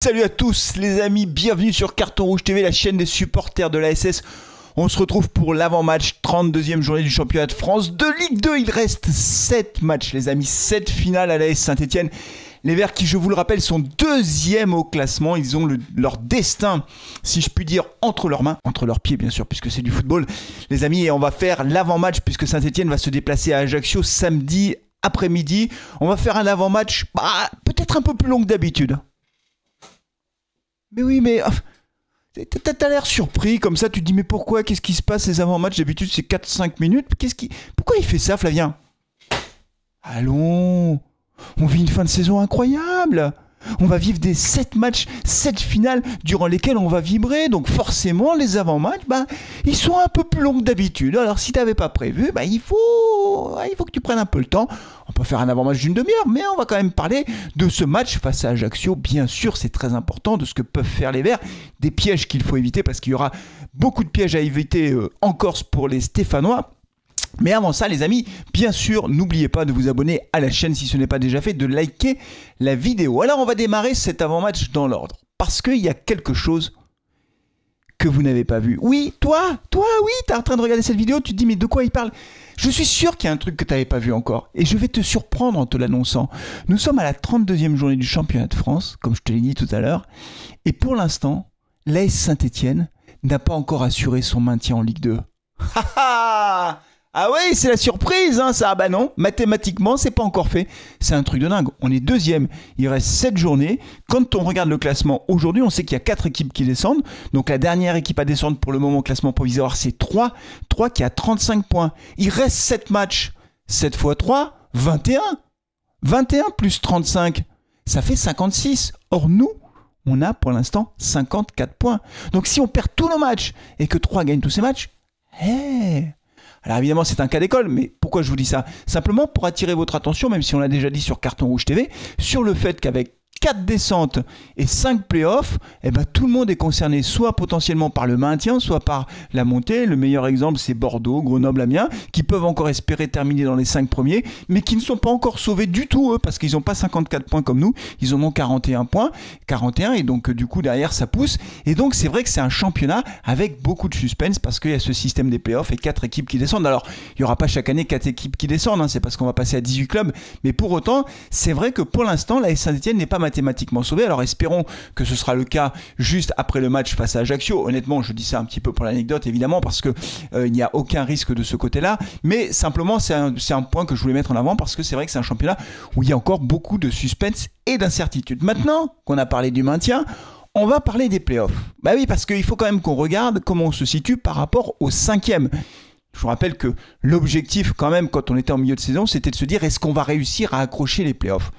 Salut à tous les amis, bienvenue sur Carton Rouge TV, la chaîne des supporters de l'ASS. On se retrouve pour l'avant-match, 32e journée du championnat de France de Ligue 2. Il reste 7 matchs les amis, 7 finales à l'AS Saint-Etienne. Les Verts qui, je vous le rappelle, sont deuxièmes au classement. Ils ont leur destin, si je puis dire, entre leurs mains, entre leurs pieds bien sûr, puisque c'est du football. Les amis, et on va faire l'avant-match puisque Saint-Etienne va se déplacer à Ajaccio samedi après-midi. On va faire un avant-match peut-être un peu plus long que d'habitude. Mais oui, mais t'as l'air surpris comme ça, tu te dis mais pourquoi, qu'est-ce qui se passe les avant-matchs, d'habitude c'est 4-5 minutes, pourquoi il fait ça Flavien? Allons, on vit une fin de saison incroyable. On va vivre des 7 matchs, 7 finales durant lesquelles on va vibrer. Donc forcément, les avant-matchs, ils sont un peu plus longs que d'habitude. Alors si tu n'avais pas prévu, il faut que tu prennes un peu le temps. On peut faire un avant-match d'une demi-heure, mais on va quand même parler de ce match face à Ajaccio. Bien sûr, c'est très important de ce que peuvent faire les Verts. Des pièges qu'il faut éviter parce qu'il y aura beaucoup de pièges à éviter en Corse pour les Stéphanois. Mais avant ça les amis, bien sûr, n'oubliez pas de vous abonner à la chaîne si ce n'est pas déjà fait, de liker la vidéo. Alors on va démarrer cet avant-match dans l'ordre, parce qu'il y a quelque chose que vous n'avez pas vu. Oui, toi, oui, t'es en train de regarder cette vidéo, tu te dis mais de quoi il parle? Je suis sûr qu'il y a un truc que tu n'avais pas vu encore, et je vais te surprendre en te l'annonçant. Nous sommes à la 32e journée du championnat de France, comme je te l'ai dit tout à l'heure, et pour l'instant, l'AS Saint-Etienne n'a pas encore assuré son maintien en Ligue 2. Ah oui, c'est la surprise, hein, ça. Bah non, mathématiquement, c'est pas encore fait. C'est un truc de dingue. On est deuxième. Il reste 7 journées. Quand on regarde le classement aujourd'hui, on sait qu'il y a 4 équipes qui descendent. Donc la dernière équipe à descendre pour le moment au classement provisoire, c'est 3. 3 qui a 35 points. Il reste 7 matchs. 7 x 3, 21. 21 plus 35, ça fait 56. Or, nous, on a pour l'instant 54 points. Donc si on perd tous nos matchs et que 3 gagnent tous ces matchs, alors évidemment c'est un cas d'école, mais pourquoi je vous dis ça? Simplement pour attirer votre attention, même si on l'a déjà dit sur Carton Rouge TV, sur le fait qu'avec 4 descentes et 5 playoffs, tout le monde est concerné soit potentiellement par le maintien, soit par la montée. Le meilleur exemple c'est Bordeaux, Grenoble, Amiens, qui peuvent encore espérer terminer dans les 5 premiers, mais qui ne sont pas encore sauvés du tout, eux, parce qu'ils n'ont pas 54 points comme nous, ils en ont 41 points, 41, et donc du coup derrière ça pousse, et donc c'est vrai que c'est un championnat avec beaucoup de suspense, parce qu'il y a ce système des playoffs et 4 équipes qui descendent. Alors il n'y aura pas chaque année 4 équipes qui descendent, hein, c'est parce qu'on va passer à 18 clubs, mais pour autant, c'est vrai que pour l'instant, la Saint-Etienne n'est pas mathématiquement sauvé. Alors espérons que ce sera le cas juste après le match face à Ajaccio. Honnêtement, je dis ça un petit peu pour l'anecdote évidemment, parce que il n'y a aucun risque de ce côté-là, mais simplement c'est un point que je voulais mettre en avant, parce que c'est vrai que c'est un championnat où il y a encore beaucoup de suspense et d'incertitude. Maintenant qu'on a parlé du maintien, on va parler des playoffs. Bah oui, parce qu'il faut quand même qu'on regarde comment on se situe par rapport au 5e. Je vous rappelle que l'objectif quand même quand on était en milieu de saison, c'était de se dire est-ce qu'on va réussir à accrocher les playoffs?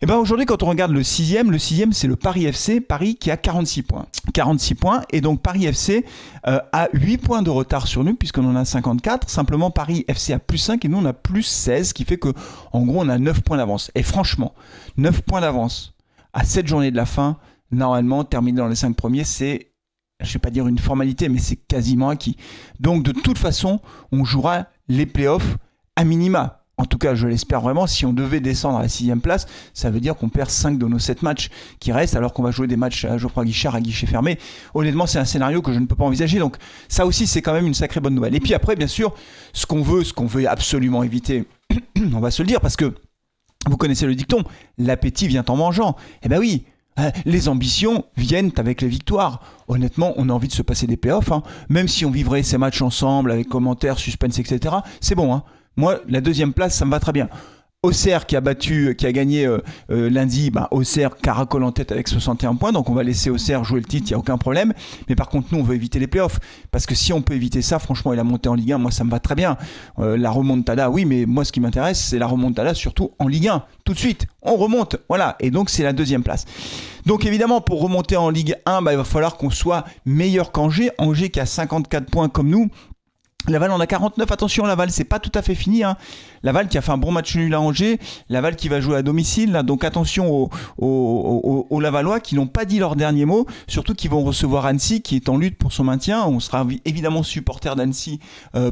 Et aujourd'hui, quand on regarde le 6e, c'est le Paris FC, Paris qui a 46 points. 46 points, et donc Paris FC a 8 points de retard sur nous, puisqu'on en a 54. Simplement, Paris FC a plus 5 et nous, on a plus 16, ce qui fait que, en gros, on a 9 points d'avance. Et franchement, 9 points d'avance à 7 journées de la fin, normalement, terminer dans les 5 premiers, c'est, je ne vais pas dire une formalité, mais c'est quasiment acquis. Donc, de toute façon, on jouera les playoffs à minima. En tout cas, je l'espère vraiment. Si on devait descendre à la 6e place, ça veut dire qu'on perd 5 de nos 7 matchs qui restent, alors qu'on va jouer des matchs à Geoffroy Guichard à guichet fermé. Honnêtement, c'est un scénario que je ne peux pas envisager. Donc ça aussi, c'est quand même une sacrée bonne nouvelle. Et puis après, bien sûr, ce qu'on veut absolument éviter, on va se le dire, parce que vous connaissez le dicton, l'appétit vient en mangeant. Eh ben oui, les ambitions viennent avec les victoires. Honnêtement, on a envie de se passer des playoffs, hein. Même si on vivrait ces matchs ensemble avec commentaires, suspense, etc. C'est bon, hein. Moi, la 2e place, ça me va très bien. Auxerre qui a gagné lundi, Auxerre caracole en tête avec 61 points, donc on va laisser Auxerre jouer le titre, il n'y a aucun problème. Mais par contre, nous, on veut éviter les playoffs, parce que si on peut éviter ça, franchement, et la montée en Ligue 1, moi, ça me va très bien. La remontada, oui, mais moi, ce qui m'intéresse, c'est la remontada, surtout en Ligue 1. Tout de suite, on remonte, voilà, et donc c'est la 2e place. Donc évidemment, pour remonter en Ligue 1, il va falloir qu'on soit meilleur qu'Angers. Angers qui a 54 points comme nous, Laval en a 49, attention Laval c'est pas tout à fait fini, hein. Laval qui a fait un bon match nul à Angers, Laval qui va jouer à domicile, là, donc attention aux Lavallois qui n'ont pas dit leur dernier mot, surtout qu'ils vont recevoir Annecy qui est en lutte pour son maintien. On sera évidemment supporter d'Annecy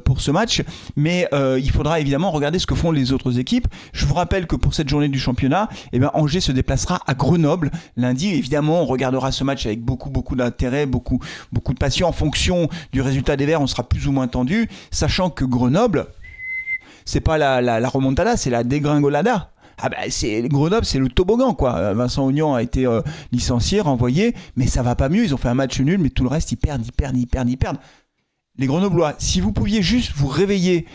pour ce match, mais il faudra évidemment regarder ce que font les autres équipes. Je vous rappelle que pour cette journée du championnat, Angers se déplacera à Grenoble lundi. Évidemment on regardera ce match avec beaucoup d'intérêt, beaucoup de passion. En fonction du résultat des Verts on sera plus ou moins tendu, sachant que Grenoble, c'est pas la remontada, c'est la dégringolada. Grenoble, c'est le toboggan, quoi. Vincent Augnan a été licencié, renvoyé, mais ça va pas mieux. Ils ont fait un match nul, mais tout le reste, ils perdent. Les Grenoblois, si vous pouviez juste vous réveiller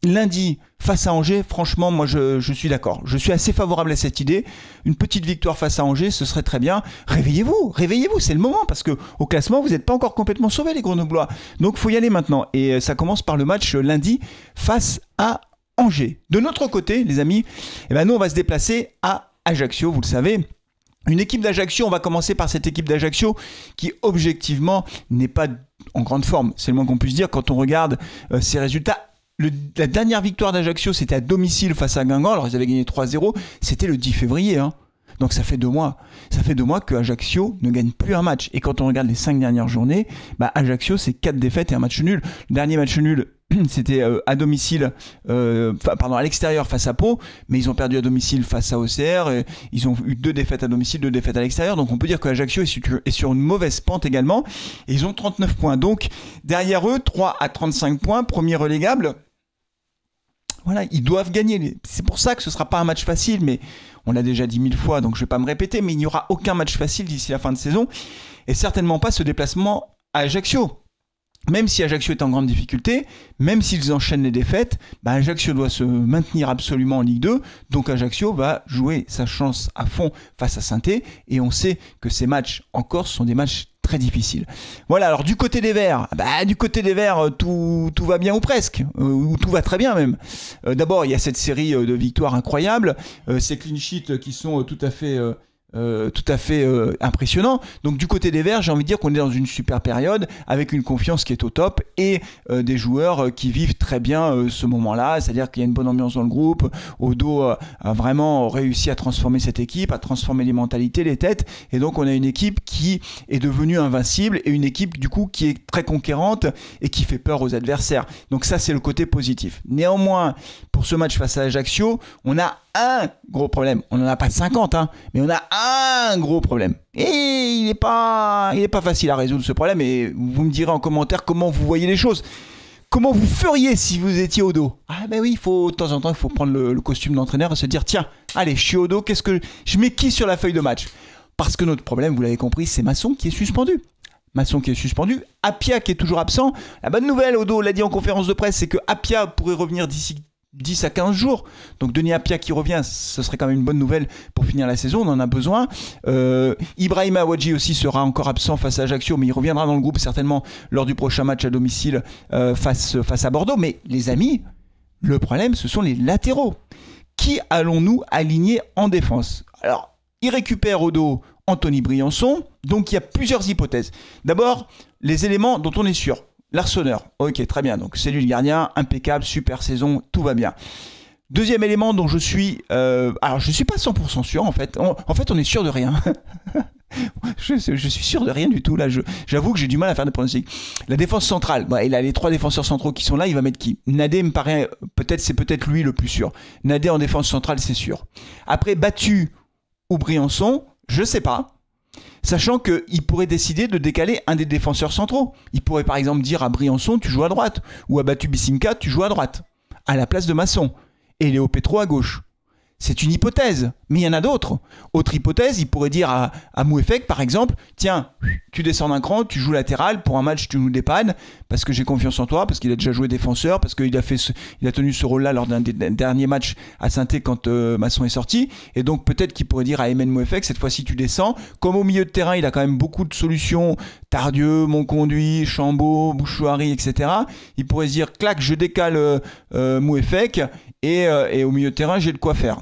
lundi face à Angers, franchement, moi, je suis d'accord. Je suis assez favorable à cette idée. Une petite victoire face à Angers, ce serait très bien. Réveillez-vous, c'est le moment, parce que au classement, vous n'êtes pas encore complètement sauvés, les Grenoblois. Donc, il faut y aller maintenant. Et ça commence par le match lundi face à Angers. De notre côté, les amis, nous, on va se déplacer à Ajaccio, vous le savez. Une équipe d'Ajaccio, on va commencer par cette équipe d'Ajaccio qui, objectivement, n'est pas en grande forme. C'est le moins qu'on puisse dire quand on regarde ses résultats. La dernière victoire d'Ajaccio, c'était à domicile face à Guingamp. Alors, ils avaient gagné 3-0. C'était le 10 février. Donc, ça fait 2 mois. Ça fait 2 mois que Ajaccio ne gagne plus un match. Et quand on regarde les 5 dernières journées, Ajaccio, c'est 4 défaites et un match nul. Le dernier match nul, c'était à domicile, à l'extérieur face à Pau, mais ils ont perdu à domicile face à OCR. Et ils ont eu 2 défaites à domicile, 2 défaites à l'extérieur. Donc, on peut dire que Ajaccio est sur une mauvaise pente également. Et ils ont 39 points. Donc, derrière eux, 3 à 35 points, premier relégable. Voilà, ils doivent gagner. C'est pour ça que ce ne sera pas un match facile, mais on l'a déjà dit 1000 fois, donc je ne vais pas me répéter, mais il n'y aura aucun match facile d'ici la fin de saison, et certainement pas ce déplacement à Ajaccio. Même si Ajaccio est en grande difficulté, même s'ils enchaînent les défaites, Ajaccio doit se maintenir absolument en Ligue 2, donc Ajaccio va jouer sa chance à fond face à Saint-Étienne, et on sait que ces matchs en Corse sont des matchs très difficile. Voilà, alors du côté des Verts, tout va bien ou presque, ou tout va très bien même. D'abord, il y a cette série de victoires incroyables, ces clean sheets qui sont tout à fait impressionnant. Donc du côté des Verts, j'ai envie de dire qu'on est dans une super période avec une confiance qui est au top et des joueurs qui vivent très bien ce moment-là, c'est-à-dire qu'il y a une bonne ambiance dans le groupe. Odo a vraiment réussi à transformer cette équipe, à transformer les mentalités, les têtes, et donc on a une équipe qui est devenue invincible et une équipe du coup qui est très conquérante et qui fait peur aux adversaires. Donc ça, c'est le côté positif. Néanmoins, pour ce match face à Ajaccio, on a un gros problème. On n'en a pas 50, mais on a un gros problème. Et il n'est pas facile à résoudre ce problème. Et vous me direz en commentaire comment vous voyez les choses. Comment vous feriez si vous étiez au dos ? Oui, de temps en temps, il faut prendre le costume d'entraîneur et se dire, tiens, allez, je suis au dos, qu'est-ce que je mets qui sur la feuille de match ? Parce que notre problème, vous l'avez compris, c'est Masson qui est suspendu. Apia qui est toujours absent. La bonne nouvelle, Odo l'a dit en conférence de presse, c'est que Apia pourrait revenir d'ici 10 à 15 jours. Donc Denis Apia qui revient, ce serait quand même une bonne nouvelle pour finir la saison, on en a besoin. Ibrahima Awadji aussi sera encore absent face à Ajaccio, mais il reviendra dans le groupe certainement lors du prochain match à domicile face à Bordeaux. Mais les amis, le problème, ce sont les latéraux. Qui allons-nous aligner en défense ? Alors, il récupère au dos Anthony Briançon, donc il y a plusieurs hypothèses. D'abord, les éléments dont on est sûr. L'arseneur, ok, très bien, donc c'est lui le gardien, impeccable, super saison, tout va bien. Deuxième élément dont je suis... alors je ne suis pas 100% sûr en fait, on est sûr de rien. je suis sûr de rien du tout, là, j'avoue que j'ai du mal à faire des pronostics. La défense centrale, il a les 3 défenseurs centraux qui sont là, il va mettre qui ? Nadé me paraît, c'est peut-être lui le plus sûr. Nadé en défense centrale, c'est sûr. Après, Battu ou Briançon, je ne sais pas. Sachant qu'il pourrait décider de décaler un des défenseurs centraux. Il pourrait par exemple dire à Briançon, tu joues à droite. Ou à Batu Bisinka, tu joues à droite. À la place de Masson. Et Léo Petro à gauche. C'est une hypothèse, mais il y en a d'autres. Autre hypothèse, il pourrait dire à Mouefek, par exemple, tiens, tu descends d'un cran, tu joues latéral, pour un match tu nous dépannes, parce que j'ai confiance en toi, parce qu'il a déjà joué défenseur, parce qu'il a tenu ce rôle-là lors d'un des derniers matchs à Saint-Étienne quand Masson est sorti, et donc peut-être qu'il pourrait dire à Emen Mouefek, cette fois-ci tu descends, comme au milieu de terrain il a quand même beaucoup de solutions, Tardieu, Monconduit, Chambaud, Bouchouari, etc. Il pourrait se dire, clac, je décale Mouefek, et au milieu de terrain j'ai de quoi faire.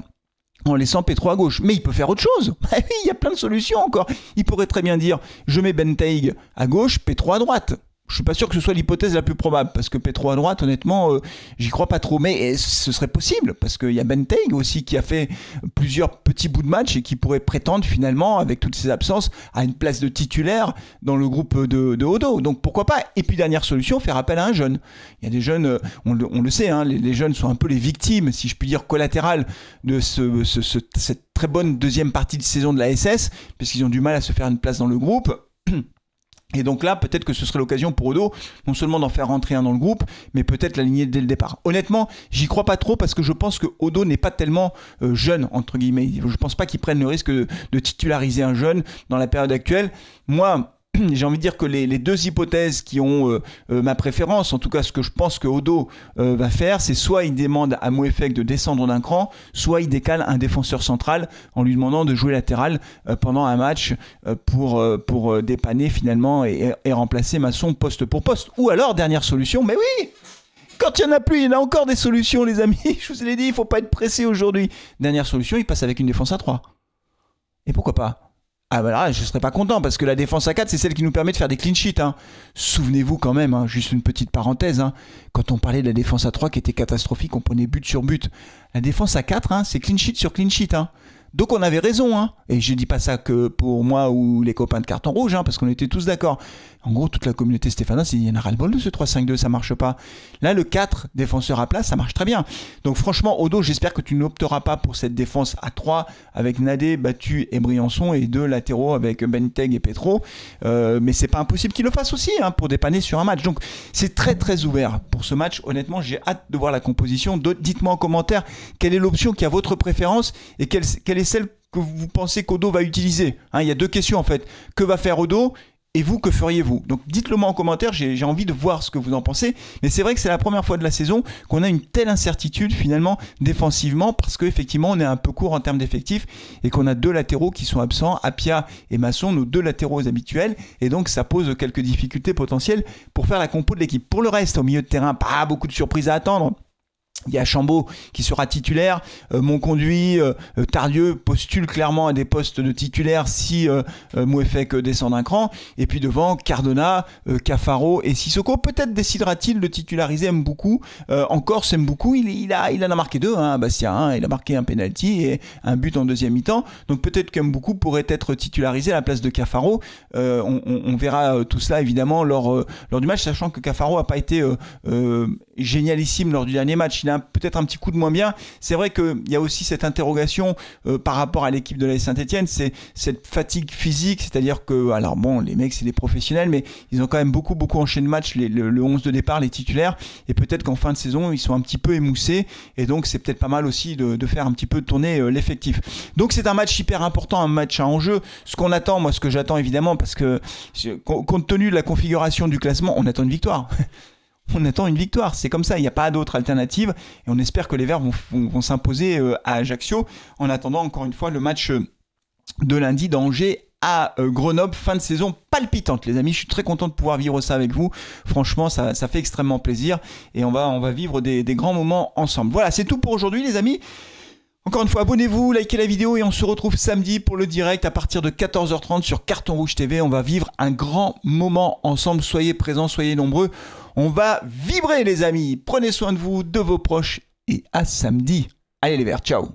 En laissant Petro à gauche. Mais il peut faire autre chose. Oui, il y a plein de solutions encore. Il pourrait très bien dire, je mets Benteig à gauche, Petro à droite. Je suis pas sûr que ce soit l'hypothèse la plus probable parce que Petro à droite, honnêtement, j'y crois pas trop. Mais ce serait possible parce qu'il y a Benteig aussi qui a fait plusieurs petits bouts de match et qui pourrait prétendre finalement, avec toutes ses absences, à une place de titulaire dans le groupe de Odo. Donc pourquoi pas. Et puis dernière solution, faire appel à un jeune. Il y a des jeunes, on le sait, hein, les jeunes sont un peu les victimes, si je puis dire, collatérales de cette très bonne deuxième partie de saison de la SS, puisqu'ils ont du mal à se faire une place dans le groupe. Et donc là, peut-être que ce serait l'occasion pour Odo, non seulement d'en faire rentrer un dans le groupe, mais peut-être l'aligner dès le départ. Honnêtement, j'y crois pas trop parce que je pense que Odo n'est pas tellement jeune, entre guillemets. Je pense pas qu'il prenne le risque de titulariser un jeune dans la période actuelle. Moi, j'ai envie de dire que les deux hypothèses qui ont ma préférence, en tout cas ce que je pense que Odo va faire, c'est soit il demande à Mouefek de descendre d'un cran, soit il décale un défenseur central en lui demandant de jouer latéral pendant un match pour dépanner finalement et remplacer Masson poste pour poste. Ou alors, dernière solution, mais oui, quand il n'y en a plus, il y en a encore des solutions les amis, je vous l'ai dit, il ne faut pas être pressé aujourd'hui. Dernière solution, il passe avec une défense à 3. Et pourquoi pas? Ah bah là, je serais pas content parce que la défense à 4, c'est celle qui nous permet de faire des clean sheets. Hein. Souvenez-vous quand même, hein, juste une petite parenthèse, hein, quand on parlait de la défense à 3 qui était catastrophique, on prenait but sur but. La défense à 4, hein, c'est clean sheet sur clean sheet. Hein. Donc on avait raison, hein. Et je dis pas ça que pour moi ou les copains de carton rouge, hein, parce qu'on était tous d'accord. En gros, toute la communauté stéphanoise, il y en a ras-le-bol de ce 3-5-2, ça marche pas. Là, le 4, défenseur à place, ça marche très bien. Donc franchement, Odo, j'espère que tu n'opteras pas pour cette défense à 3 avec Nadé, Battu et Briançon et 2 latéraux avec Benteig et Petro. Mais c'est pas impossible qu'il le fasse aussi, hein, pour dépanner sur un match. Donc c'est très très ouvert pour ce match. Honnêtement, j'ai hâte de voir la composition. Dites-moi en commentaire quelle est l'option qui a votre préférence et quelle est celle que vous pensez qu'Odo va utiliser. Hein, il y a deux questions en fait. Que va faire Odo ? Et vous, que feriez-vous? Donc dites-le moi en commentaire, j'ai envie de voir ce que vous en pensez. Mais c'est vrai que c'est la première fois de la saison qu'on a une telle incertitude finalement défensivement parce qu'effectivement on est un peu court en termes d'effectifs et qu'on a 2 latéraux qui sont absents, Apia et Masson, nos 2 latéraux habituels. Et donc ça pose quelques difficultés potentielles pour faire la compo de l'équipe. Pour le reste, au milieu de terrain, pas beaucoup de surprises à attendre. Il y a Chambaud qui sera titulaire, Monconduit, Tardieu postule clairement à des postes de titulaire si Mouefek descend d'un cran. Et puis devant, Cardona, Cafaro et Sissoko. Peut-être décidera-t-il de titulariser Mboukou. En Corse, Mboukou, il en a marqué 2, hein, Bastia. Hein, il a marqué un penalty et un but en deuxième mi-temps. Donc peut-être que Mboukou pourrait être titularisé à la place de Cafaro. On verra tout cela évidemment lors du match, sachant que Cafaro n'a pas été génialissime lors du dernier match. Il a peut-être un petit coup de moins bien. C'est vrai qu'il y a aussi cette interrogation par rapport à l'équipe de l'AS Saint-Etienne, c'est cette fatigue physique, c'est-à-dire que, alors bon, les mecs c'est des professionnels, mais ils ont quand même beaucoup enchaîné de matchs, le 11 de départ, les titulaires, et peut-être qu'en fin de saison, ils sont un petit peu émoussés, et donc c'est peut-être pas mal aussi de faire un petit peu tourner l'effectif. Donc c'est un match hyper important, un match à enjeu. Ce qu'on attend, moi ce que j'attends évidemment, parce que compte tenu de la configuration du classement, on attend une victoire. On attend une victoire, c'est comme ça, il n'y a pas d'autre alternative et on espère que les Verts vont s'imposer à Ajaccio en attendant encore une fois le match de lundi d'Angers à Grenoble, fin de saison palpitante les amis, je suis très content de pouvoir vivre ça avec vous, franchement ça fait extrêmement plaisir et on va vivre des grands moments ensemble. Voilà, c'est tout pour aujourd'hui les amis. Encore une fois, abonnez-vous, likez la vidéo et on se retrouve samedi pour le direct à partir de 14h30 sur Carton Rouge TV. On va vivre un grand moment ensemble. Soyez présents, soyez nombreux. On va vibrer les amis. Prenez soin de vous, de vos proches et à samedi. Allez les Verts, ciao.